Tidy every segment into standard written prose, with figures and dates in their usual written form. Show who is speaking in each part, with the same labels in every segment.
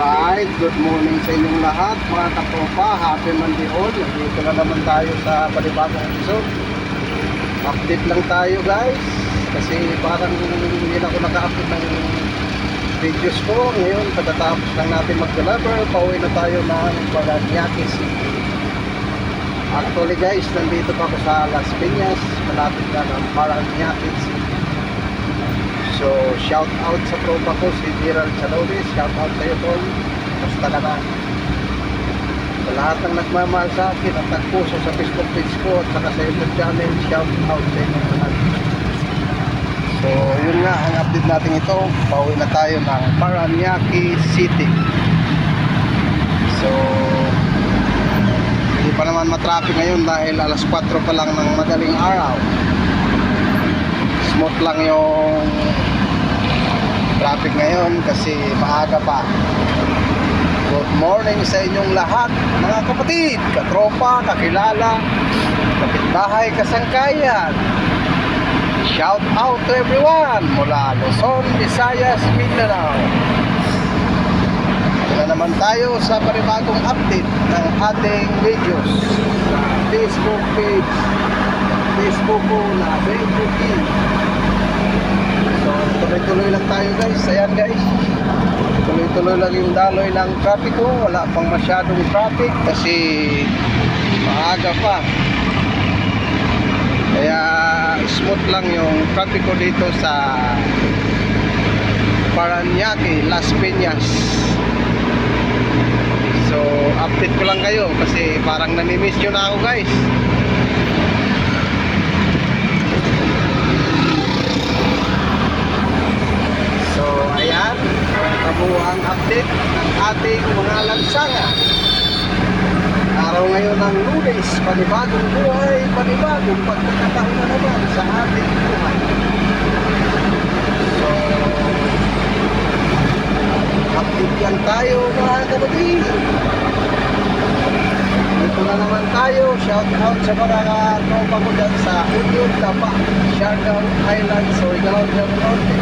Speaker 1: Alright, good morning sa inyong lahat mga katropa. Happy Monday all. Nandito na naman tayo sa panibagong episode. Update lang tayo guys, kasi parang hindi na ako naka-update ng videos ko. Ngayon, pagkatapos lang natin mag-deliver, pauwi na tayo ng Paranaque City. Actually guys, nandito pa ako sa Las Piñas, malapit na ng Paranaque City. So, shout out sa tropa ko, si Gerald Salores. Shout out sa'yo, Tol. Basta ka na. Sa lahat ng nagmamahal sa akin at nagpuso sa Facebook page ko at saka sa YouTube channel, shout out sa inyo lahat. So, yun nga, ang update natin ito. Pauwi na tayo ng Paranaque City. So, hindi pa naman matraffic ngayon dahil alas 4 pa lang ng madaling araw. Smooth lang yung traffic ngayon kasi maaga pa. Good morning sa inyong lahat mga kapatid, katropa, kakilala, kapitbahay, kasangkayan. Shout out to everyone mula Luzon, Visayas, Mindanao. Ito na naman tayo sa panibagong update ng ating videos sa Facebook page, Facebook ko na Facebook. So, tuloy-tuloy lang tayo guys. Ayan guys, tuloy-tuloy lang yung daloy ng traffic ko. Wala pang masyadong traffic kasi maaga pa. Kaya smooth lang yung traffic ko dito sa Paranaque, Las Piñas. So, update ko lang kayo kasi parang namimiss nyo na ako guys. So, ayan, kabuuang update ng ating mga lansangan. Araw ngayon ng Lunes, panibagong buhay, panibagong pagkakataon na naman sa ating buhay. So, update lang tayo mga kapatid. Dito na naman tayo, shout out sa mga tropa ko dyan sa Union, Tapa, Siargao Island, Surigao del Norte.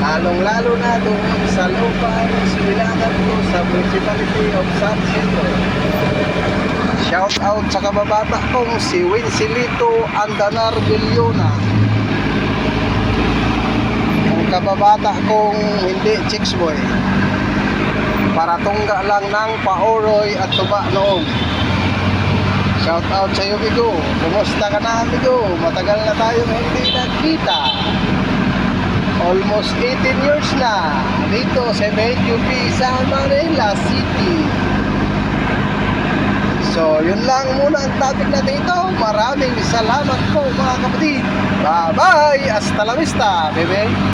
Speaker 1: Lalong-lalo na doon sa lupang sinilangan ko sa Municipality of San Isidro. Shout out sa kababata kong si Winsilito Andanar Villona. Ang kababata kong hindi chicks boy. Para tungga lang ng paoroy at tuba noong. Shout out sa iyo, amigo. Kumusta ka na, amigo? Matagal na tayong hindi nagkita. Almost 18 years na dito sa MQP sa Manila City. So, yun lang muna ang topic natin ito. Maraming salamat po mga kapatid. Bye-bye! Hasta la vista, bebe!